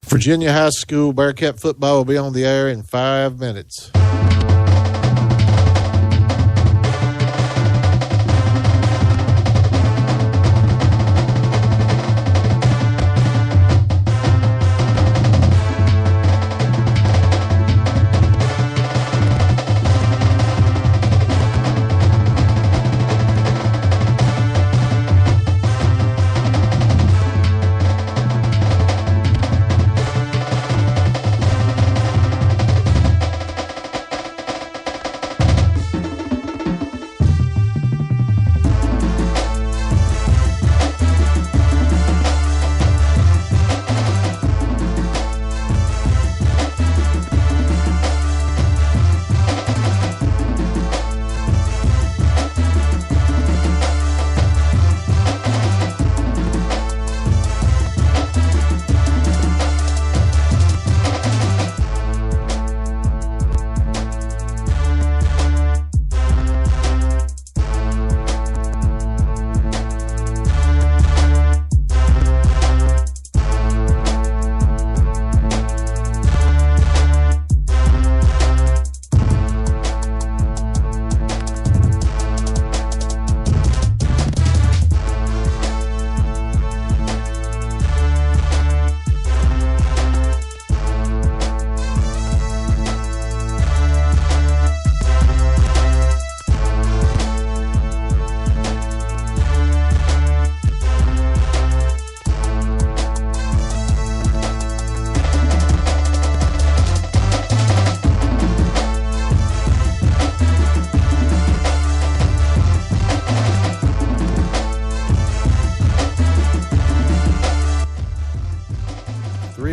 Virginia High School Bearcat football will be on the air in 5 minutes.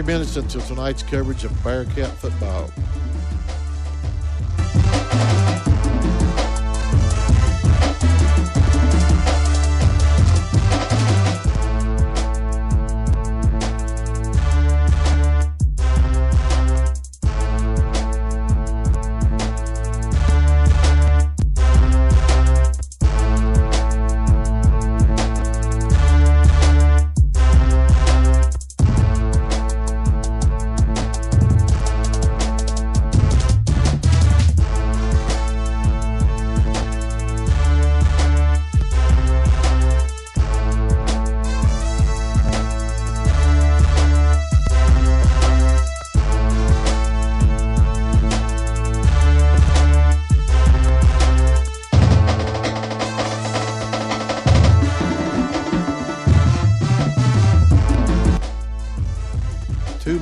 Minutes until tonight's coverage of Bearcat football.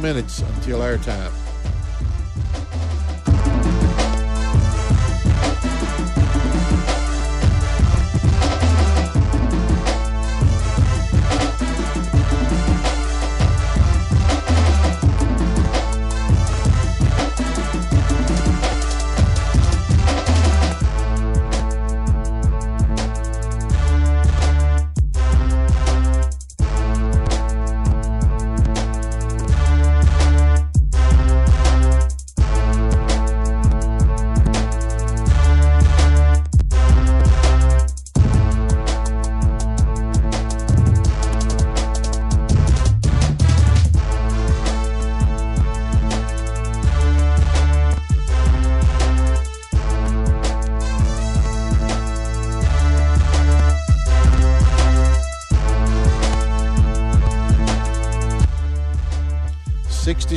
Minutes until airtime.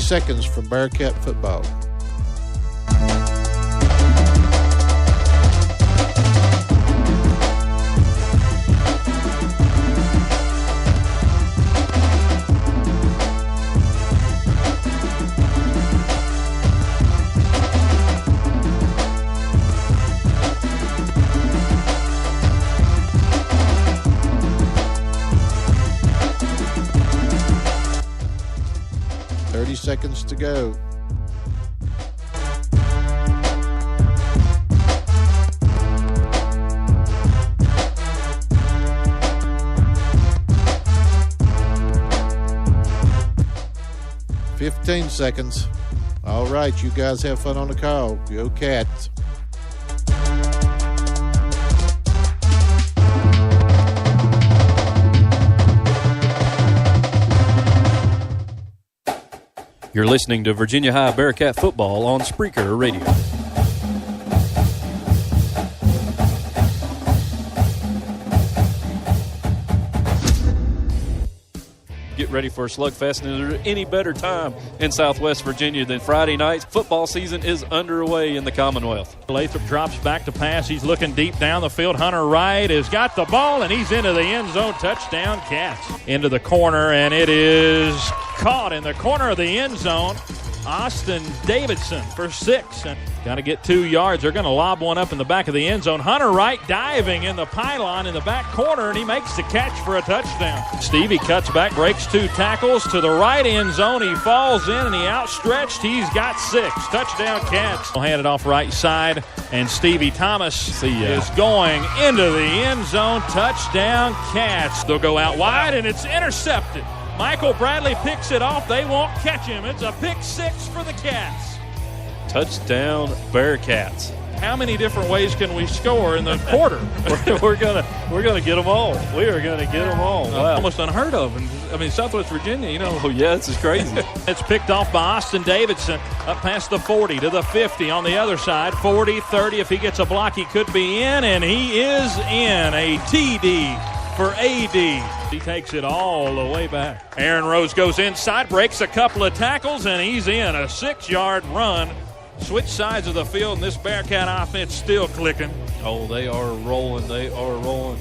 Seconds from Bearcat football. Seconds to go. "15 seconds. All right, you guys have fun on the call. Go Cats. You're listening to Virginia High Bearcat football on Spreaker Radio. Get ready for a slugfest, and is there any better time in Southwest Virginia than Friday night? Football season is underway in the Commonwealth. Lathrop drops back to pass. He's looking deep down the field. Hunter Wright has got the ball, and he's into the end zone. Touchdown, Cats. Into the corner, and it is caught in the corner of the end zone. Austin Davidson for 6. And got to get 2 yards. They're going to lob one up in the back of the end zone. Hunter Wright diving in the pylon in the back corner, and he makes the catch for a touchdown. Stevie cuts back, breaks 2 tackles to the right end zone. He falls in, and he outstretched. He's got 6. Touchdown, Cats. He'll hand it off right side, and Stevie Thomas is going into the end zone. Touchdown, Cats. They'll go out wide, and it's intercepted. Michael Bradley picks it off. They won't catch him. It's a pick 6 for the Cats. Touchdown, Bearcats. How many different ways can we score in the quarter? we're gonna get them all. We are gonna get them all. Wow. Almost unheard of. And Southwest Virginia, you know. Oh yeah, this is crazy. It's picked off by Austin Davidson up past the 40 to the 50 on the other side. 40, 30. If he gets a block, he could be in, and he is in. A TD for AD. He takes it all the way back. Aaron Rose goes inside, breaks a couple of tackles, and he's in. A 6-yard run. Switch sides of the field, and this Bearcat offense still clicking. Oh, they are rolling. They are rolling.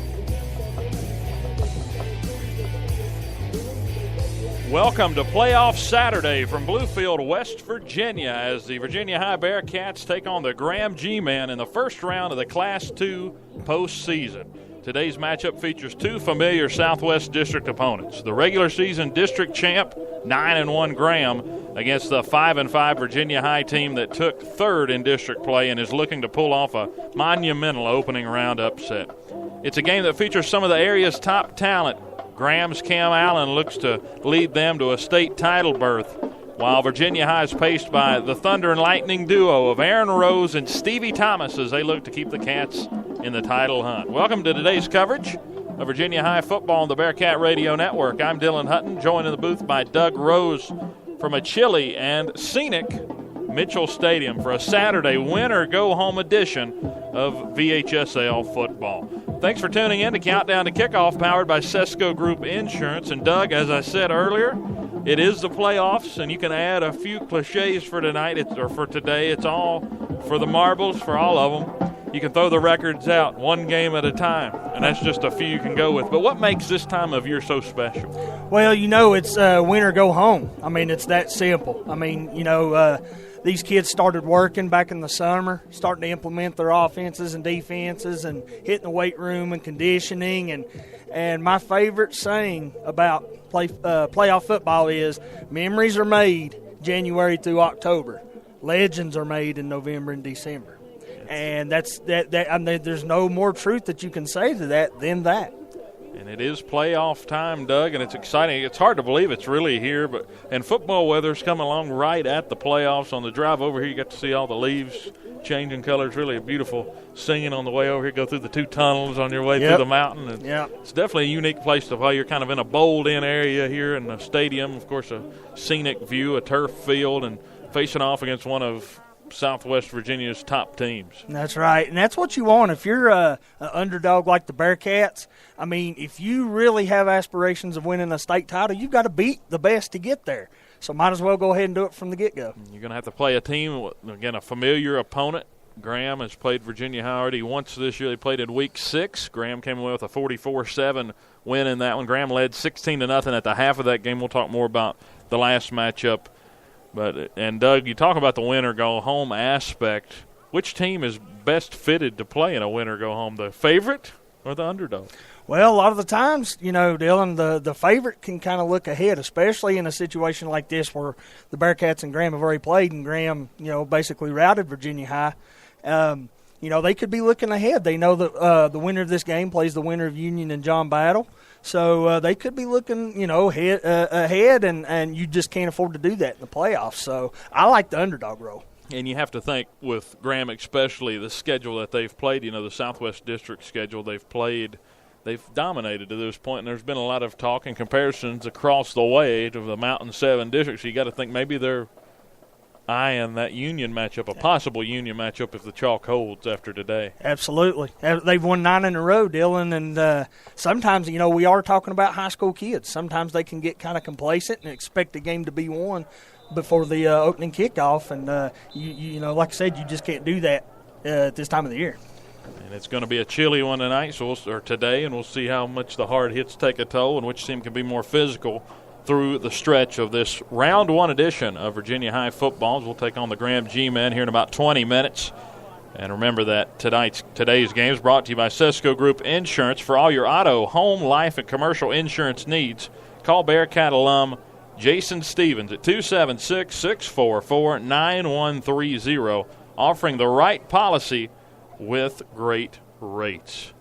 Welcome to Playoff Saturday from Bluefield, West Virginia, as the Virginia High Bearcats take on the Graham G-Men in the first round of the Class II postseason. Today's matchup features 2 familiar Southwest District opponents. The regular season district champ, 9-1 Graham, against the 5-5 Virginia High team that took 3rd in district play and is looking to pull off a monumental opening round upset. It's a game that features some of the area's top talent. Graham's Cam Allen looks to lead them to a state title berth, while Virginia High is paced by the Thunder and Lightning duo of Aaron Rose and Stevie Thomas as they look to keep the Cats in the title hunt. Welcome to today's coverage of Virginia High football on the Bearcat Radio Network. I'm Dylan Hutton, joined in the booth by Doug Rose from a chilly and scenic Mitchell Stadium for a Saturday win-or-go-home edition of VHSL football. Thanks for tuning in to Countdown to Kickoff, powered by Sesco Group Insurance. And Doug, as I said earlier, it is the playoffs, and you can add a few cliches for tonight or for today. It's all for the marbles, for all of them. You can throw the records out one game at a time, and that's just a few you can go with. But what makes this time of year so special? Well, it's win or go home. I mean, it's that simple. I mean, these kids started working back in the summer, starting to implement their offenses and defenses and hitting the weight room and conditioning. And my favorite saying about playoff football is memories are made January through October. Legends are made in November and December. And that's that. I mean, there's no more truth that you can say to that than that. And it is playoff time, Doug, and it's exciting. It's hard to believe it's really here, and football weather's coming along right at the playoffs. On the drive over here, you get to see all the leaves changing colors. Really a beautiful singing on the way over here. Go through the 2 tunnels on your way through the mountain. And it's definitely a unique place to play. You're kind of in a bowled-in area here in the stadium. Of course, a scenic view, a turf field, and facing off against one of Southwest Virginia's top teams. That's right, and that's what you want. If you're an underdog like the Bearcats, I mean, if you really have aspirations of winning a state title, you've got to beat the best to get there. So might as well go ahead and do it from the get-go. You're going to have to play a team, again, a familiar opponent. Graham has played Virginia High already once this year. They played in Week 6. Graham came away with a 44-7 win in that one. Graham led 16-0 at the half of that game. We'll talk more about the last matchup. And Doug, you talk about the win-or-go-home aspect. Which team is best fitted to play in a win-or-go-home, the favorite or the underdog? Well, a lot of the times, Dylan, the favorite can kind of look ahead, especially in a situation like this where the Bearcats and Graham have already played, and Graham, basically routed Virginia High. They could be looking ahead. They know that the winner of this game plays the winner of Union and John Battle. So they could be looking, ahead, and you just can't afford to do that in the playoffs. So I like the underdog role. And you have to think with Graham especially the schedule that they've played, the Southwest District schedule they've played they've dominated to this point, and there's been a lot of talk and comparisons across the way to the Mountain 7 districts. You got to think maybe they're eyeing that Union matchup, a possible Union matchup if the chalk holds after today. Absolutely. They've won 9 in a row, Dylan, and sometimes, we are talking about high school kids. Sometimes they can get kind of complacent and expect the game to be won before the opening kickoff, and, like I said, you just can't do that at this time of the year. And it's going to be a chilly one tonight, or today, and we'll see how much the hard hits take a toll and which team can be more physical through the stretch of this round 1 edition of Virginia High footballs. We'll take on the Graham G-Men here in about 20 minutes. And remember that today's game is brought to you by Sesco Group Insurance. For all your auto, home, life, and commercial insurance needs, call Bearcat alum Jason Stevens at 276-644-9130, offering the right policy with great rates.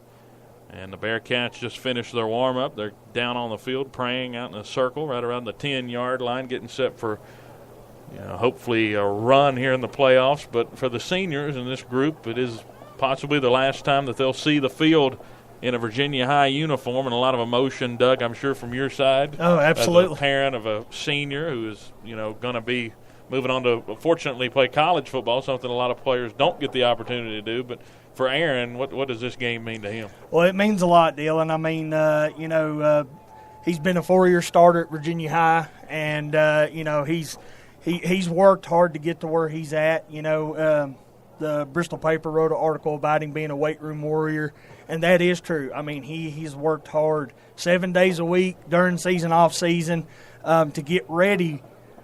And the Bearcats just finished their warm-up. They're down on the field praying out in a circle right around the 10-yard line, getting set for hopefully a run here in the playoffs. But for the seniors in this group, it is possibly the last time that they'll see the field in a Virginia High uniform, and a lot of emotion, Doug, I'm sure, from your side. Oh, absolutely. As a parent of a senior who is, going to be moving on to, fortunately, play college football, something a lot of players don't get the opportunity to do. But for Aaron, what does this game mean to him? Well, it means a lot, Dylan. I mean, he's been a 4-year starter at Virginia High, and, he's worked hard to get to where he's at. The Bristol paper wrote an article about him being a weight room warrior, and that is true. I mean, he's worked hard 7 days a week during season, off season, to get ready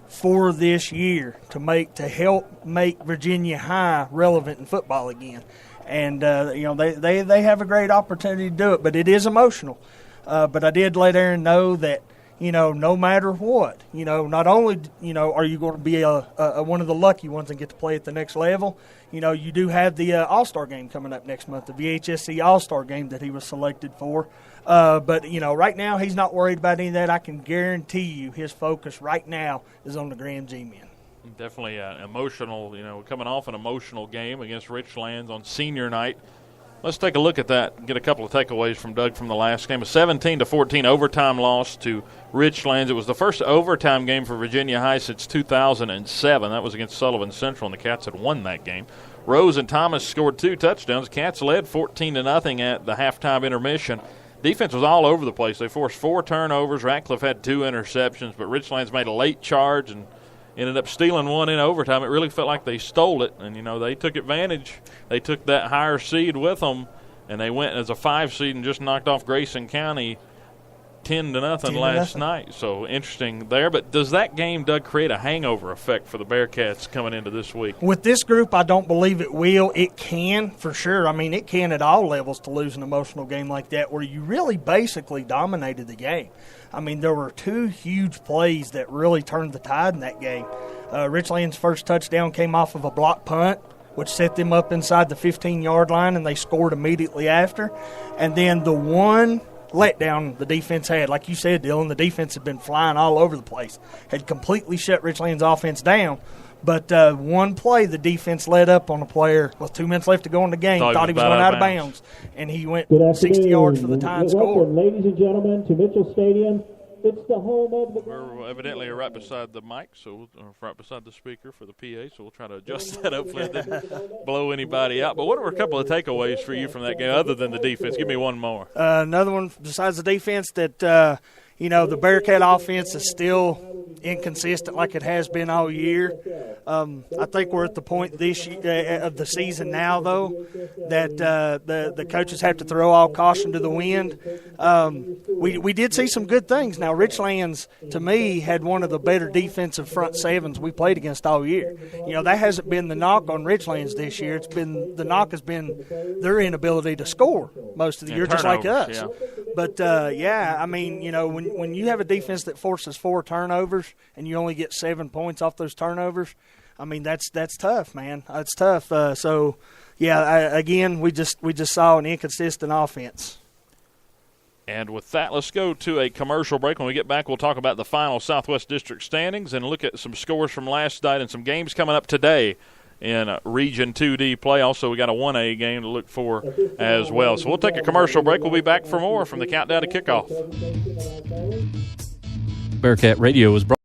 for this year to help make Virginia High relevant in football again. And, they have a great opportunity to do it, but it is emotional. But I did let Aaron know that, no matter what, not only, are you going to be a one of the lucky ones and get to play at the next level, you do have the All-Star game coming up next month, the VHSC All-Star game that he was selected for. But, right now he's not worried about any of that. I can guarantee you his focus right now is on the Graham G-Men. Definitely emotional, coming off an emotional game against Richlands on senior night. Let's take a look at that and get a couple of takeaways from Doug from the last game. A 17-14 overtime loss to Richlands. It was the first overtime game for Virginia High since 2007. That was against Sullivan Central, and the Cats had won that game. Rose and Thomas scored 2 touchdowns. Cats led 14-0 at the halftime intermission. Defense was all over the place. They forced 4 turnovers. Ratcliffe had 2 interceptions, but Richlands made a late charge and ended up stealing one in overtime. It really felt like they stole it, and, they took advantage. They took that higher seed with them, and they went as a 5 seed and just knocked off Grayson County 10-0 last night. So interesting there. But does that game, Doug, create a hangover effect for the Bearcats coming into this week? With this group, I don't believe it will. It can, for sure. I mean, it can at all levels to lose an emotional game like that where you really basically dominated the game. I mean, there were 2 huge plays that really turned the tide in that game. Richlands' first touchdown came off of a block punt, which set them up inside the 15-yard line, and they scored immediately after. And then the one letdown the defense had, like you said, Dylan, the defense had been flying all over the place, had completely shut Richlands' offense down. But one play, the defense led up on a player with 2 minutes left to go in the game, thought he was going out of bounds, and he went 60 yards for the tying score. Welcome, ladies and gentlemen, to Mitchell Stadium. It's the home of the... We're evidently right beside the mic, right beside the speaker for the PA, so we'll try to adjust that. Hopefully it didn't blow anybody out. But what were a couple of takeaways for you from that game other than the defense? Give me one more. Another one besides the defense that, the Bearcat offense is still inconsistent like it has been all year. I think we're at the point this year, of the season now, though, that the coaches have to throw all caution to the wind. We did see some good things. Now, Richlands, to me, had one of the better defensive front sevens we played against all year. That hasn't been the knock on Richlands this year. The knock has been their inability to score most of the year, just like us. Yeah. But, I mean, when you have a defense that forces 4 turnovers and you only get 7 points off those turnovers, I mean, that's tough, man. It's tough. Again, we just saw an inconsistent offense. And with that, let's go to a commercial break. When we get back, we'll talk about the final Southwest District standings and look at some scores from last night and some games coming up today in Region 2D play. Also, we got a 1A game to look for as well. So we'll take a commercial break. We'll be back for more from the Countdown to Kickoff. Bearcat Radio was brought